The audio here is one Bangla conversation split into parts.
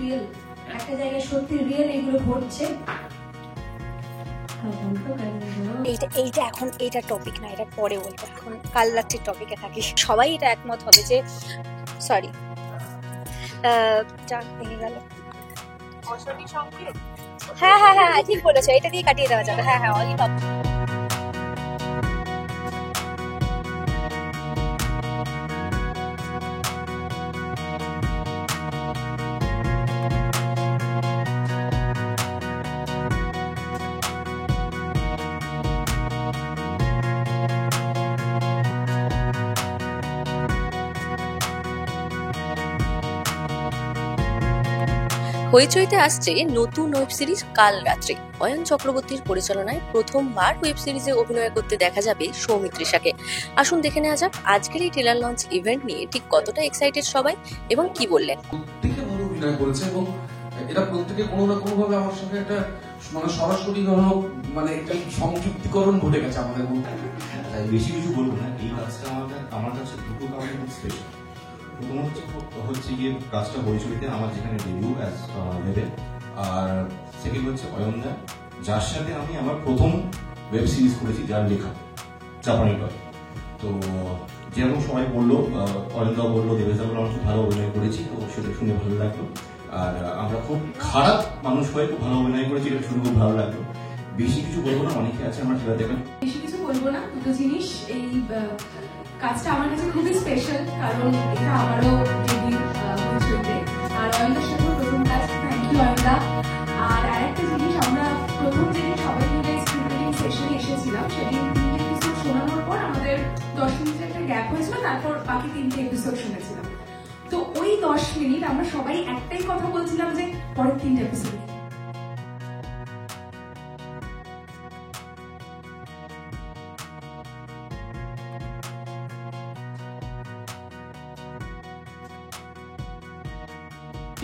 রিয়েল, একটা জায়গায় সত্যি রিয়েল এগুলো ঘটছে। এইটা এখন এটা টপিক না, এটা পরে বলবো, এখন কাল রাত্রির টপিকে থাকি। সবাই এটা একমত হবে যে সরি যা ভেঙে গেল। হ্যাঁ হ্যাঁ হ্যাঁ ঠিক বলেছো, এটা দিয়ে কাটিয়ে দেওয়া যাবে। হ্যাঁ হ্যাঁ অলি টপিক। হইচইতে আসছে নতুন ওয়েব সিরিজ কাল রাত্রি। অয়ন চক্রবর্তীর পরিচালনায় প্রথমবার ওয়েব সিরিজে অভিনয় করতে দেখা যাবে সৌমিত্রিষাকে। আসুন দেখে নেওয়া যাক আজকের এই ট্রেলার লঞ্চ ইভেন্ট নিয়ে ঠিক কতটা এক্সাইটেড সবাই এবং কি বললেন। প্রত্যেকে ভালো অভিনয় করেছে এবং এরা প্রত্যেকে কোনো না কোনো ভাবে আমার সঙ্গে একটা মানে সরাসরি মানে একটা সংযুক্তিকরণ ঘটে গেছে আমাদের মধ্যে। তাই বেশি কিছু বলবো না। এই কাজটা আমার কাছে দুটো কারণে খুব স্পেশাল। প্রথমত হচ্ছে গিয়ে কাজটা হইচইতে আমার যেখানে ডেবিউ অ্যাজ লেভেল, আর সেকেন্ড হচ্ছে অয়নদা, যার সাথে আমি আমার প্রথম ওয়েব সিরিজ করেছি, যার লেখা জাপানি টয়। তো যেরকম সবাই বললো, অয়নদা বললো, দেবেশদা বললো, আমরা খুব ভালো অভিনয় করেছি, তো সেটা শুনে ভালো লাগলো। আর আমরা খুব খারাপ মানুষ হয়ে খুব ভালো অভিনয় করেছি, এটা শুনে খুব ভালো লাগলো। বেশি কিছু বলবো না, অনেকে আছে আমার সেটা দেখেন। বেশি কিছু বলবো না, দুটো জিনিস। এই কাজটা আমার কাছে খুবই স্পেশাল, কারণ এটা আমারও ডেবিউ হইচইতে, আর অয়নদার সাথে প্রথম কাজ। Thank you অয়নদা। আর আরেকটা জিনিস, আমরা প্রথম যেদিন সবাই মিলে স্ক্রিন রিডিং সেশনে এসেছিলাম, সেদিন 3টে এপিসোড শোনানোর পর আমাদের 10 মিনিটের একটা গ্যাপ হয়েছিল, তারপর বাকি 3টে এপিসোড শুনেছিলাম। তো ওই 10 মিনিট আমরা সবাই একটাই কথা বলছিলাম যে পরের 3টে এপিসোড।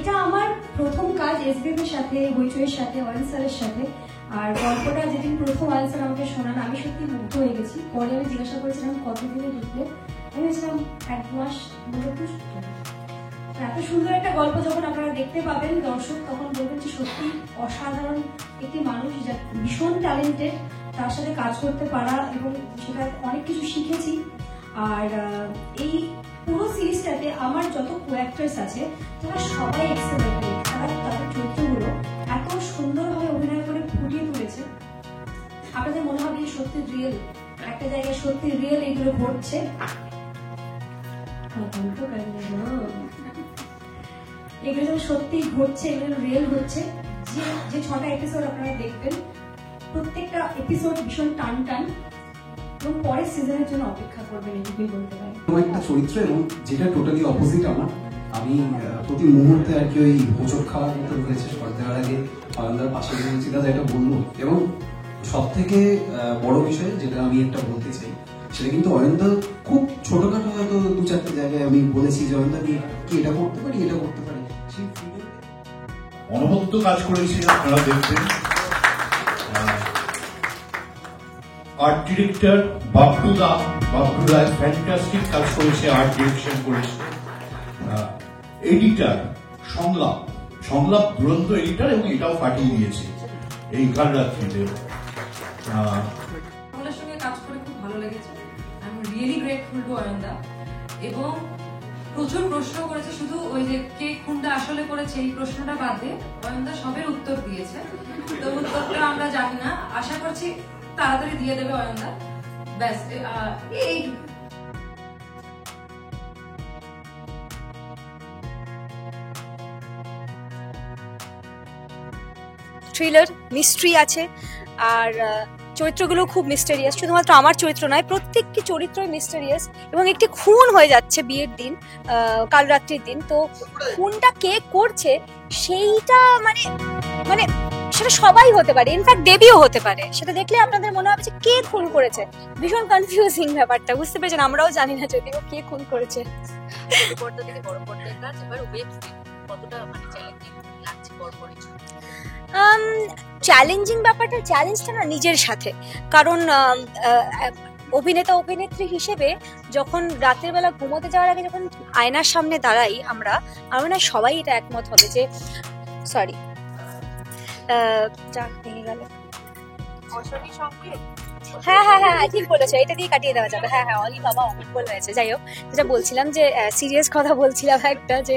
এটা আমার প্রথম কাজ এসবিএম এর সাথে, হইচইয়ের সাথে, অয়ন স্যারের সাথে। আর গল্পটা যেদিন প্রথম অয়ন স্যার আমাকে শোনান, আমি সত্যি মুগ্ধ হয়ে গেছি। পরে আমি জিজ্ঞাসা করেছিলাম কতদিনে ঢুকলে, আমি ভেবেছিলাম 1 মাস। এত সুন্দর একটা গল্প যখন আপনারা দেখতে পাবেন দর্শক, তখন বলবেন যে সত্যি অসাধারণ একটি মানুষ, যা ভীষণ ট্যালেন্টেড, তার সাথে কাজ করতে পারা এবং সেটা অনেক কিছু শিখেছি। আর এই পুরো সিরিজটাতে আমার যত কো-অ্যাক্টরস আছে তারা সবাই এক্সেলেন্ট। তারা তাদের চরিত্রগুলো এত সুন্দরভাবে অভিনয় করে ফুটিয়ে তুলেছে, আপনাদের মনে হবে যে সত্যি রিয়েল, একটা জায়গায় সত্যি রিয়েল এগুলো ঘটছে। এগুলো যেন সত্যি ঘটছে, এগুলো রিয়েল হচ্ছে। যে 6টা এপিসোড আপনারা দেখবেন, প্রত্যেকটা এপিসোড ভীষণ টান টান, এবং পরের সিজনের জন্য অপেক্ষা করবেন, এটুকুই বলতে পারি। একটা চরিত্র এবং যেটা টোটালি অপোজিট আমার। আমি প্রতি মুহূর্তে আর কি ওই হোঁচট খাওয়া কিন্তু হয়েছে শর্ট দেওয়ার আগে অয়নদার পাশে গিয়েছি, দাদা এটা বলবো। এবং সব থেকে বড় বিষয় যেটা আমি একটা বলতে চাই, সেটা কিন্তু অয়নদা খুব ছোটখাটো হয়তো 2-4টে জায়গায় আমি বলেছি যে অয়নদা আমি কি এটা করতে পারি, এটা করতে পারি, সেই অনবদ্য কাজ করেছি, আপনারা দেখবেন। আর্ট ডিরেক্টর বাবলুদা ফ্যান্টাস্টিক কাজ করেছে, আর্ট ডিরেকশন করেছে। এডিটার সংলাপ দুরন্ত এডিটার, এবং এটাও ফাটিয়ে দিয়েছে এই কাল রাত্রিতে। সকলের সঙ্গে কাজ করে খুব ভালো লেগেছে। I am really grateful to অয়নদা। এবং প্রচুর প্রশ্ন করেছে, শুধু ওই যে কে খুনটা আসলে করেছে এই প্রশ্নটা বাদ দিয়ে অয়নদা সবের উত্তর দিয়েছে। তো উত্তরটা আমরা জানি না, আশা করছি তাড়াতাড়ি দিয়ে দেবে অয়নদা। ব্যাস এই থ্রিলার, মিস্ট্রি আছে, আর চরিত্রগুলো খুব মিস্টেরিয়াস। শুধুমাত্র আমার চরিত্র নয়, প্রত্যেকটি চরিত্রই মিস্টেরিয়াস। এবং একটি খুন হয়ে যাচ্ছে বিয়ের দিন, কাল রাত্রির দিন। তো খুনটা কে করছে সেইটা মানে সেটা সবাই হতে পারে, ইনফ্যাক্ট দেবীও হতে পারে। সেটা দেখলে আপনাদের মনে হবে যে কে খুন করেছে। ভীষণ কনফিউজিং ব্যাপারটা, বুঝতে পেরেছেন? আমরাও জানি না যদিও কে খুন করেছে। পর্দা থেকে বড় পর্দায় কাজ, এবার ওয়েব সিরিজ কতটা মানে চ্যালেঞ্জিং লাগছে পরপরই? চ্যালেঞ্জিং ব্যাপারটা, চ্যালেঞ্জটা না নিজের সাথে। কারণ অভিনেতা অভিনেত্রী হিসেবে যখন রাতের বেলা ঘুমোতে যাওয়ার আগে যখন আয়নার সামনে দাঁড়াই আমরা না সবাই এটা একমত হবে যে সরি যা ভেঙে গেল। হ্যাঁ হ্যাঁ হ্যাঁ ঠিক বলেছো, এটা দিয়ে কাটিয়ে দেওয়া যাবে। হ্যাঁ হ্যাঁ অলি বাবা অমঙ্গল হয়েছে। যাই হোক, যেটা বলছিলাম যে সিরিয়াস কথা বলছিলাম একটা, যে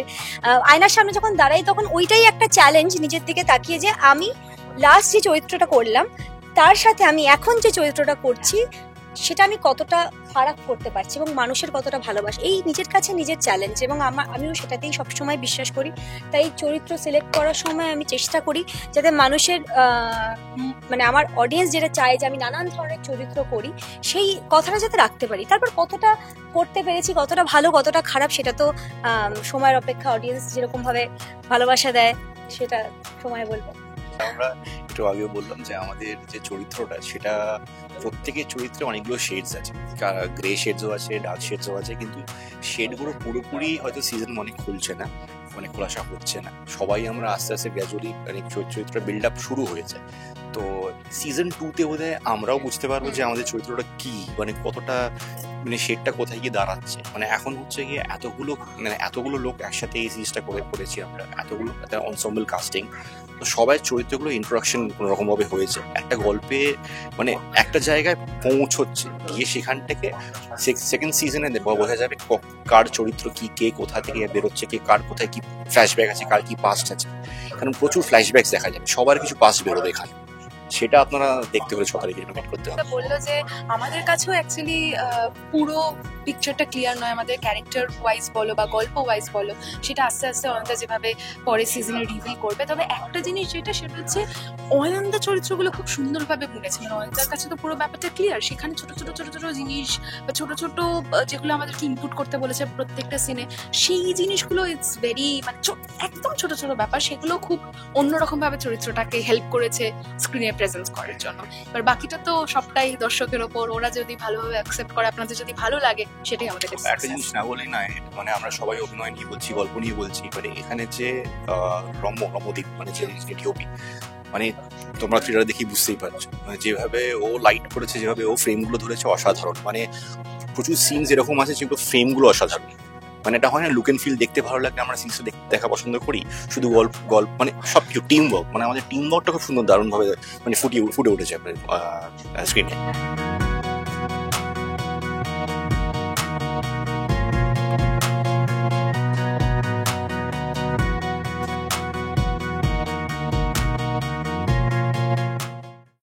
আয়নার সামনে যখন দাঁড়াই তখন ওইটাই একটা চ্যালেঞ্জ নিজের দিকে তাকিয়ে, যে আমি লাস্ট যে চরিত্রটা করলাম তার সাথে আমি এখন যে চরিত্রটা করছি সেটা আমি কতটা ফারাক করতে পারছি এবং মানুষের কতটা ভালোবাসি, এই নিজের কাছে নিজের চ্যালেঞ্জ, এবং আমিও সেটাতেই সবসময় বিশ্বাস করি। তাই চরিত্র সিলেক্ট করার সময় আমি চেষ্টা করি যাতে মানুষের মানে আমার অডিয়েন্স যেটা চায় যে আমি নানান ধরনের চরিত্র করি সেই কথাটা যাতে রাখতে পারি। তারপর কতটা করতে পেরেছি, কতটা ভালো কতটা খারাপ সেটা তো সময়ের অপেক্ষা, অডিয়েন্স যেরকমভাবে ভালোবাসা দেয় সেটা সময় বলবো। আমরা একটু আগেও বললাম যে আমাদের যে চরিত্রটা সেটা প্রত্যেকের চরিত্রে অনেকগুলো শেডস আছে, গ্রে শেডসও আছে, ডার্ক শেডসও আছে, কিন্তু শেডগুলো পুরোপুরি হয়তো সিজন 1 খুলছে না, মানে খোলাসা হচ্ছে না। সবাই আমরা আস্তে আস্তে গ্র্যাজুয়ালি মানে চরিত্র বিল্ড আপ শুরু হয়েছে। তো সিজন 2-তে বোধহয় আমরাও বুঝতে পারবো যে আমাদের চরিত্রটা কি, মানে কতটা মানে শেডটা কোথায় গিয়ে দাঁড়াচ্ছে। মানে এখন হচ্ছে গিয়ে এতগুলো লোক একসাথে এই সিরিজটা করেছি আমরা, এতগুলো এনসেম্বল কাস্টিং, তো সবাই চরিত্রগুলো ইন্ট্রোডাকশন কোনো রকম ভাবে হয়েছে, একটা গল্পে মানে একটা জায়গায় পৌঁছচ্ছে, গিয়ে সেখান থেকে সেকেন্ড সিজনে বোঝা যাবে কার চরিত্র কি, কে কোথা থেকে বেরোচ্ছে, কে কার কোথায় কি ফ্ল্যাশব্যাক আছে, কার কি পাস্ট আছে। কারণ প্রচুর ফ্ল্যাশব্যাক দেখা যাবে, সবার কিছু পাস্ট বেরোবে এখানে, সেটা আপনারা দেখতে হলে 6 তারিখে ইনভাইট করতে হবে। বললো যে আমাদের কাছেও অ্যাকচুয়ালি পুরো পিকচারটা ক্লিয়ার নয়, আমাদের ক্যারেক্টার ওয়াইজ বলো বা গল্প ওয়াইজ বলো, সেটা আস্তে আস্তে অয়নদা যেভাবে পরের সিজনে রিভিল করবে। তবে একটা জিনিস সেটা হচ্ছে অয়নদা চরিত্রগুলো খুব সুন্দরভাবে বুনেছে, মানে অয়নদার কাছে তো পুরো ব্যাপারটা ক্লিয়ার। সেখানে ছোট ছোট জিনিস বা ছোট ছোট যেগুলো আমাদেরকে ইনপুট করতে বলেছে প্রত্যেকটা সিনে, সেই জিনিসগুলো ইটস ভেরি মানে একদম ছোট ছোট ব্যাপার, সেগুলো খুব অন্যরকম ভাবে চরিত্রটাকে হেল্প করেছে স্ক্রিনে প্রেজেন্স করার জন্য। এবার বাকিটা তো সবটাই দর্শকের ওপর, ওরা যদি ভালোভাবে অ্যাকসেপ্ট করে, আপনাদের যদি ভালো লাগে, সেটাই আমাদের কাছে। একটা জিনিস না বলেই নয়, মানে আমরা সবাই অভিনয় নিয়ে বলছি, গল্প নিয়ে বলছি, মানে এখানে যে রম্যদীপ মানে যে ডিওপি, মানে তোমরা ট্রেলার দেখি বুঝতেই পারছো, মানে যেভাবে ও লাইট করেছে, যেভাবে ও ফ্রেমগুলো ধরেছে, অসাধারণ। মানে প্রচুর সিনস এরকম আছে যেগুলো ফ্রেমগুলো অসাধারণ। মানে এটা হয় না লুক এন্ড ফিল দেখতে ভালো লাগলে আমরা সিরিজটা দেখা পছন্দ করি, শুধু গল্প মানে সব কিছু টিম ওয়ার্ক, মানে আমাদের টিম ওয়ার্কটা খুব সুন্দর দারুণভাবে মানে ফুটে উঠেছে স্ক্রিনে।